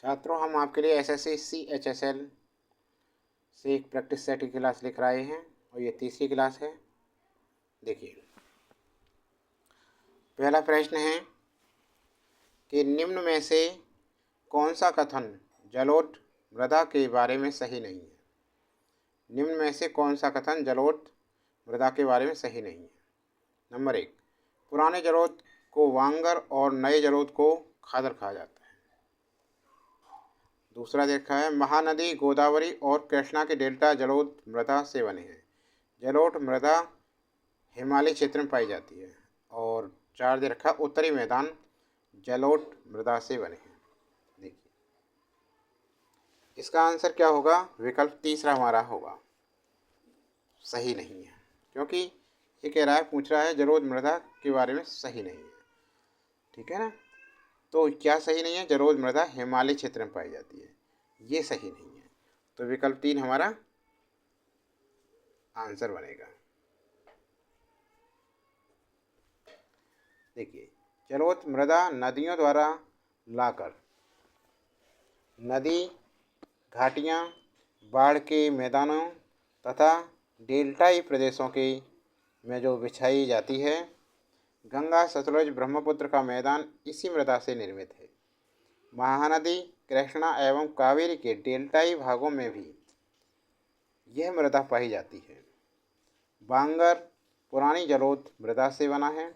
छात्रों, हम आपके लिए एसएससी CHSL से एक प्रैक्टिस सेट की क्लास लेकर आए हैं और ये तीसरी क्लास है। देखिए, पहला प्रश्न है कि निम्न में से कौन सा कथन जलोढ़ मृदा के बारे में सही नहीं है। निम्न में से कौन सा कथन जलोढ़ मृदा के बारे में सही नहीं है। नंबर 1, पुराने जलोढ़ को वांगर और नए जलोढ़ को खादर कहा जाता है। दूसरा देखा है, महानदी गोदावरी और कृष्णा के डेल्टा जलोढ़ मृदा से बने हैं। जलोढ़ मृदा हिमालय क्षेत्र में पाई जाती है। और 4 दे रखा, उत्तरी मैदान जलोढ़ मृदा से बने हैं। देखिए, इसका आंसर क्या होगा? विकल्प तीसरा हमारा होगा, सही नहीं है, क्योंकि ये कह रहा है, पूछ रहा है जलोढ़ मृदा के बारे में सही नहीं है। ठीक है ना? तो क्या सही नहीं है? जलोढ़ मृदा हिमालय क्षेत्र में पाई जाती है, ये सही नहीं है। तो विकल्प 3 हमारा आंसर बनेगा। देखिए, जलोढ़ मृदा नदियों द्वारा लाकर नदी, घाटियाँ, बाढ़ के मैदानों तथा डेल्टाई प्रदेशों के में जो बिछाई जाती है। गंगा, सतलुज, ब्रह्मपुत्र का मैदान इसी मृदा से निर्मित है। महानदी, कृष्णा एवं कावेरी के डेल्टाई भागों में भी यह मृदा पाई जाती है। बांगर पुरानी जलोढ़ मृदा से बना है,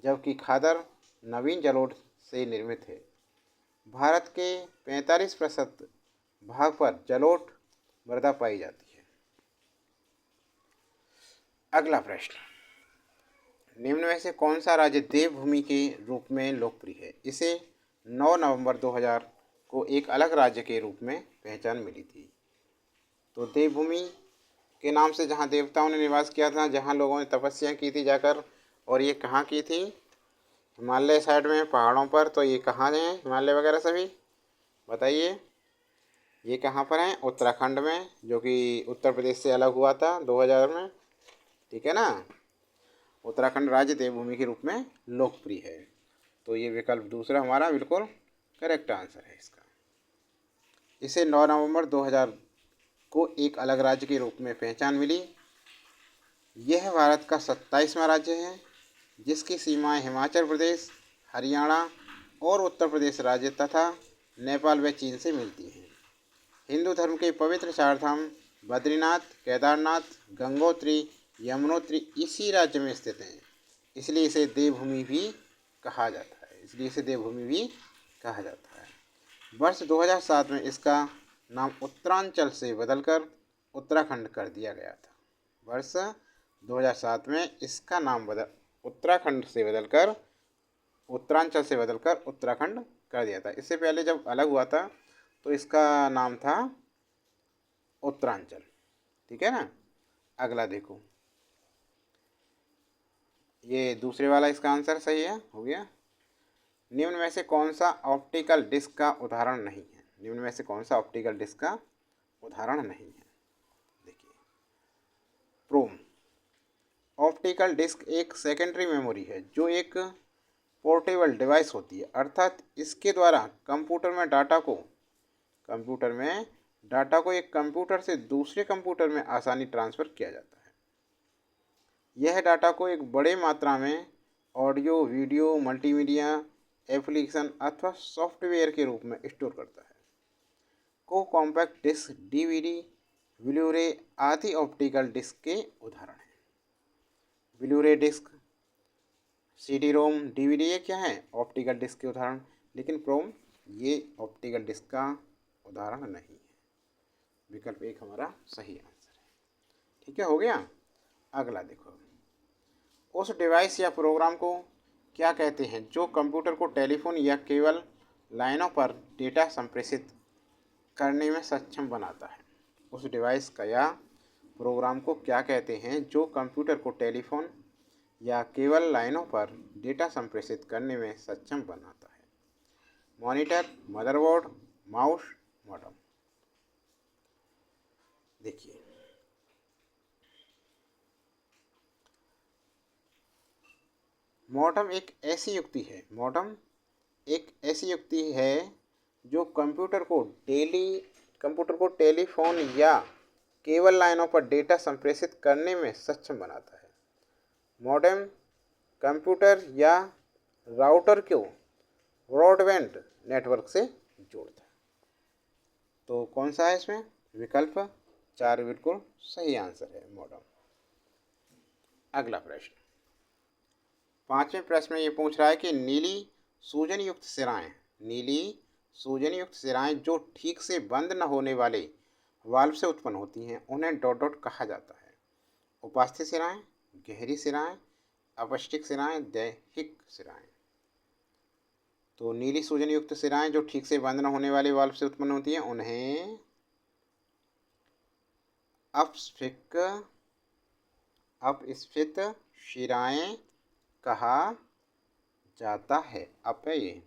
जबकि खादर नवीन जलोढ़ से निर्मित है। भारत के 45% भाग पर जलोढ़ मृदा पाई जाती है। अगला प्रश्न, निम्न में से कौन सा राज्य देवभूमि के रूप में लोकप्रिय है? इसे 9 नवंबर 2000 को एक अलग राज्य के रूप में पहचान मिली थी। तो देवभूमि के नाम से जहाँ देवताओं ने निवास किया था, जहाँ लोगों ने तपस्या की थी जाकर, और ये कहाँ की थी? हिमालय साइड में, पहाड़ों पर। तो ये कहाँ है हिमालय वगैरह सभी? बताइए, ये कहाँ पर हैं? उत्तराखंड में, जो कि उत्तर प्रदेश से अलग हुआ था 2000 में। ठीक है ना? उत्तराखंड राज्य देवभूमि के रूप में लोकप्रिय है। तो ये विकल्प दूसरा हमारा बिल्कुल करेक्ट आंसर है इसका। इसे 9 नवंबर 2000 को एक अलग राज्य के रूप में पहचान मिली। यह भारत का 27वां राज्य है, जिसकी सीमाएं हिमाचल प्रदेश, हरियाणा और उत्तर प्रदेश राज्य तथा नेपाल व चीन से मिलती हैं। हिंदू धर्म के पवित्र 4 धाम बद्रीनाथ, केदारनाथ, गंगोत्री, यमुनोत्री इसी राज्य में स्थित हैं। इसलिए इसे देवभूमि भी कहा जाता है। वर्ष 2007 में इसका नाम उत्तरांचल से बदलकर उत्तराखंड कर दिया गया था। वर्ष 2007 में इसका नाम उत्तराखंड से बदलकर उत्तरांचल से बदलकर उत्तराखंड कर दिया था। इससे पहले जब अलग हुआ था तो इसका नाम था उत्तरांचल। ठीक है ना? अगला देखो, ये दूसरे वाला इसका आंसर सही है, हो गया। निम्न में से कौन सा ऑप्टिकल डिस्क का उदाहरण नहीं है? निम्न में से कौन सा ऑप्टिकल डिस्क का उदाहरण नहीं है? देखिए, प्रोम। ऑप्टिकल डिस्क एक सेकेंडरी मेमोरी है, जो एक पोर्टेबल डिवाइस होती है, अर्थात इसके द्वारा कंप्यूटर को एक कंप्यूटर से दूसरे कंप्यूटर में आसानी ट्रांसफ़र किया जाता है। यह डाटा को एक बड़े मात्रा में ऑडियो, वीडियो, मल्टीमीडिया एप्लीकेशन अथवा सॉफ्टवेयर के रूप में स्टोर करता है। को कॉम्पैक्ट डिस्क, डीवीडी, ब्लूरे आदि ऑप्टिकल डिस्क के उदाहरण हैं। Blu-ray disc, CD ROM, DVD ये क्या है? ऑप्टिकल डिस्क के उदाहरण। लेकिन प्रोम ये ऑप्टिकल डिस्क का उदाहरण नहीं है। विकल्प 1 हमारा सही आंसर है। ठीक है, हो गया। अगला देखो, उस डिवाइस या प्रोग्राम को क्या कहते हैं जो कंप्यूटर को टेलीफोन या केबल लाइनों पर डेटा संप्रेषित करने में सक्षम बनाता है? उस डिवाइस का या प्रोग्राम को क्या कहते हैं जो कंप्यूटर को टेलीफोन या केबल लाइनों पर डेटा संप्रेषित करने में सक्षम बनाता है? Monitor, motherboard, mouse, modem. देखिए, मॉडेम एक ऐसी युक्ति है जो कंप्यूटर को टेलीफोन या केबल लाइनों पर डेटा संप्रेषित करने में सक्षम बनाता है। मॉडेम कंप्यूटर या राउटर को ब्रॉडबैंड नेटवर्क से जोड़ता है। तो कौन सा है इसमें विकल्प 4 बिल्कुल सही आंसर है, मॉडेम। अगला प्रश्न, 5वें प्रश्न में ये पूछ रहा है कि नीली सूजन युक्त सिराएं जो ठीक से बंद न होने वाले वाल्व से उत्पन्न होती हैं उन्हें डॉट डॉट कहा जाता है। उपास्थि सिराएं, गहरी सिराएं, अपशिष्ट सिराएं, दैहिक सिराएं। तो नीली सूजन युक्त सिराएं जो ठीक से बंद न होने वाले वाल्व से उत्पन्न होती हैं उन्हें अपस्फीत शिराएं कहा जाता है। अप है ये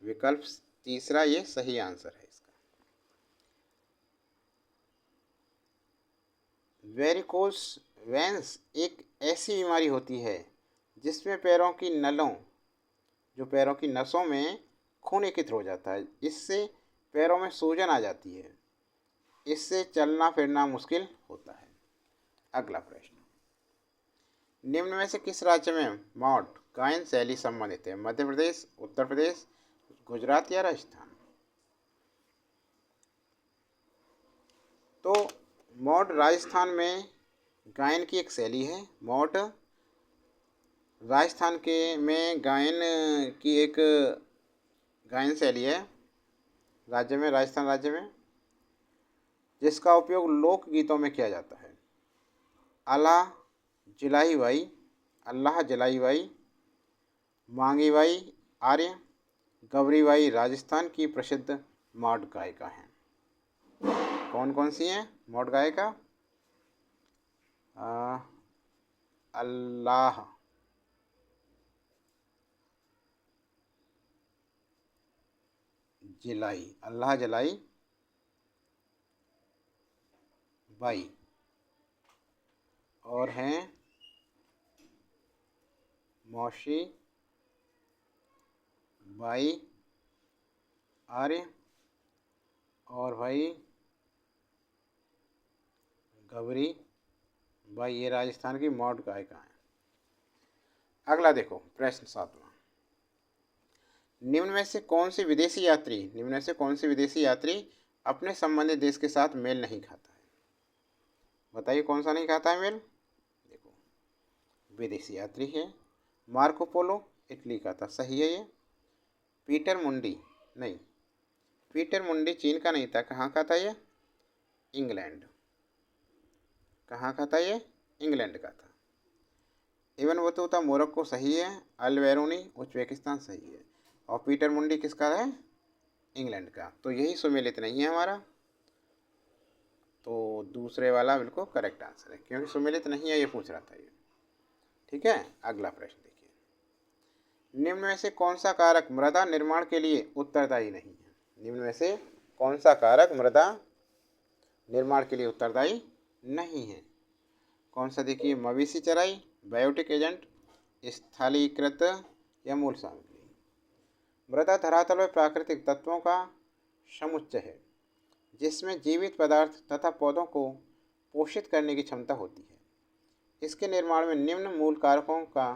विकल्प तीसरा, ये सही आंसर है इसका। वेरिकोस वेंस एक ऐसी बीमारी होती है जिसमें पैरों की नसों में खून एकत्रित हो जाता है। इससे पैरों में सूजन आ जाती है। इससे चलना फिरना मुश्किल होता है। अगला प्रश्न, निम्न में से किस राज्य में मौट गायन शैली संबंधित है? मध्य प्रदेश, उत्तर प्रदेश, गुजरात या राजस्थान? तो मौट राजस्थान में गायन की एक शैली है। मौट राजस्थान में गायन की एक गायन शैली है राजस्थान राज्य में, जिसका उपयोग लोकगीतों में किया जाता है। अल्लाह जलाई बाई, मांगी by Arya, Gauri by Rajasthan की प्रसिद्ध मौट गायिका हैं। कौन कौन सी हैं मौट गायिका? अल्लाह जलाई बाई और हैं मौसी बाई आर्य और भाई गौरी बाई, ये राजस्थान की मौट गायिका हैं। अगला देखो प्रश्न 7वां, निम्न में से कौन सी विदेशी यात्री अपने संबंधित देश के साथ मेल नहीं खाता है? बताइए कौन सा नहीं खाता है मेल? देखो, विदेशी यात्री है मार्को पोलो, इटली का था, सही है ये। पीटर मुंडी चीन का नहीं था, कहाँ का था ये? इंग्लैंड। कहाँ का था ये? इंग्लैंड का था। इवन बतूता मोरक्को सही है, अल-बेरूनी उज्बेकिस्तान सही है, और पीटर मुंडी किसका है? इंग्लैंड का। तो यही सुमेलित नहीं है हमारा, तो दूसरे वाला बिल्कुल करेक्ट आंसर है, क्योंकि सुमेलित नहीं है ये पूछ रहा था ये। ठीक है, अगला प्रश्न देखिए, निम्न में से कौन सा कारक मृदा निर्माण के लिए उत्तरदायी नहीं है? निम्न में से कौन सा कारक मृदा निर्माण के लिए उत्तरदायी नहीं है? कौन सा? देखिए, मवेशी चराई, बायोटिक एजेंट, स्थलीकृत या मूल सामग्री। मृदा धरातल में प्राकृतिक तत्वों का समुच्चय है जिसमें जीवित पदार्थ तथा पौधों को पोषित करने की क्षमता होती है। इसके निर्माण में निम्न मूल कारकों का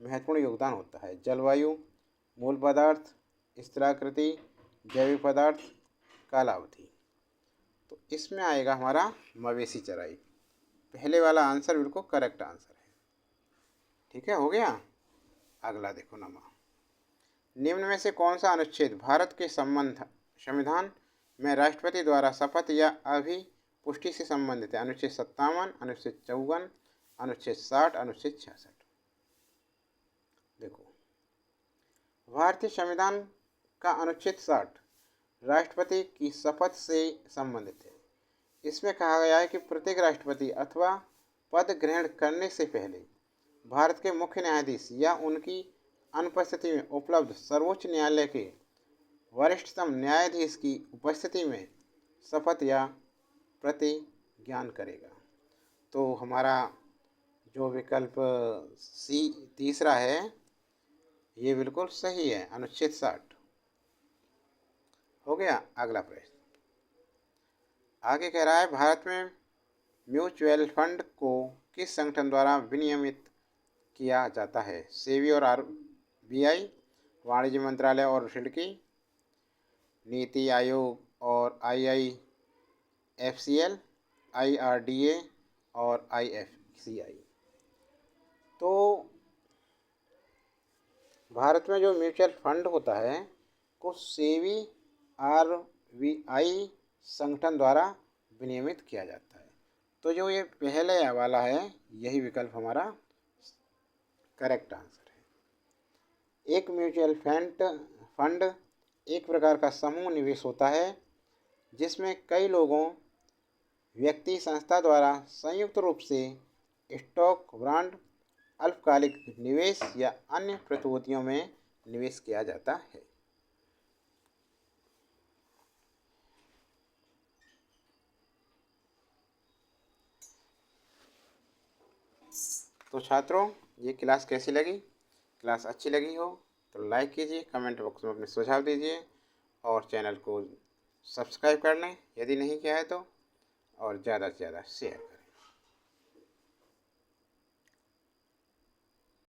महत्वपूर्ण योगदान होता है: जलवायु, मूल पदार्थ, स्थिराकृति, जैविक पदार्थ, कालावधि। तो इसमें आएगा हमारा मवेशी चराई। पहले वाला आंसर बिल्कुल करेक्ट आंसर है। ठीक है, हो गया। अगला देखो नमा, निम्न में से कौन सा अनुच्छेद भारत के संविधान में राष्ट्रपति द्वारा शपथ या अभिपुष्टि से संबंधित है? अनुच्छेद 57, अनुच्छेद 54, अनुच्छेद 60, अनुच्छेद 66। देखो, भारतीय संविधान का अनुच्छेद 60 राष्ट्रपति की शपथ से संबंधित है। इसमें कहा गया है कि प्रत्येक राष्ट्रपति अथवा पद ग्रहण करने से पहले भारत के मुख्य न्यायाधीश या उनकी अनुपस्थिति में उपलब्ध सर्वोच्च न्यायालय के वरिष्ठतम न्यायाधीश की उपस्थिति में शपथ या प्रतिज्ञान करेगा। तो हमारा जो विकल्प सी तीसरा है ये बिल्कुल सही है, अनुच्छेद 60। हो गया। अगला प्रश्न आगे कह रहा है, भारत में म्यूचुअल फंड को किस संगठन द्वारा विनियमित किया जाता है? सेबी और आरबीआई, वाणिज्य मंत्रालय और सिडकी, नीति आयोग और आईआईएफसीएल, आईआरडीए और आईएफसीआई। तो भारत में जो म्यूचुअल फंड होता है को सेबी आरबीआई संगठन द्वारा विनियमित किया जाता है। तो जो ये पहले वाला है यही विकल्प हमारा करेक्ट आंसर है। एक म्यूचुअल फंड एक प्रकार का समूह निवेश होता है जिसमें कई लोगों, व्यक्ति, संस्था द्वारा संयुक्त रूप से स्टॉक, बॉन्ड, अल्पकालिक निवेश या अन्य प्रतिभूतियों में निवेश किया जाता है। तो छात्रों, ये क्लास कैसी लगी? क्लास अच्छी लगी हो तो लाइक कीजिए, कमेंट बॉक्स में अपने सुझाव दीजिए और चैनल को सब्सक्राइब कर लें यदि नहीं किया है तो, और ज़्यादा से ज़्यादा शेयर करें।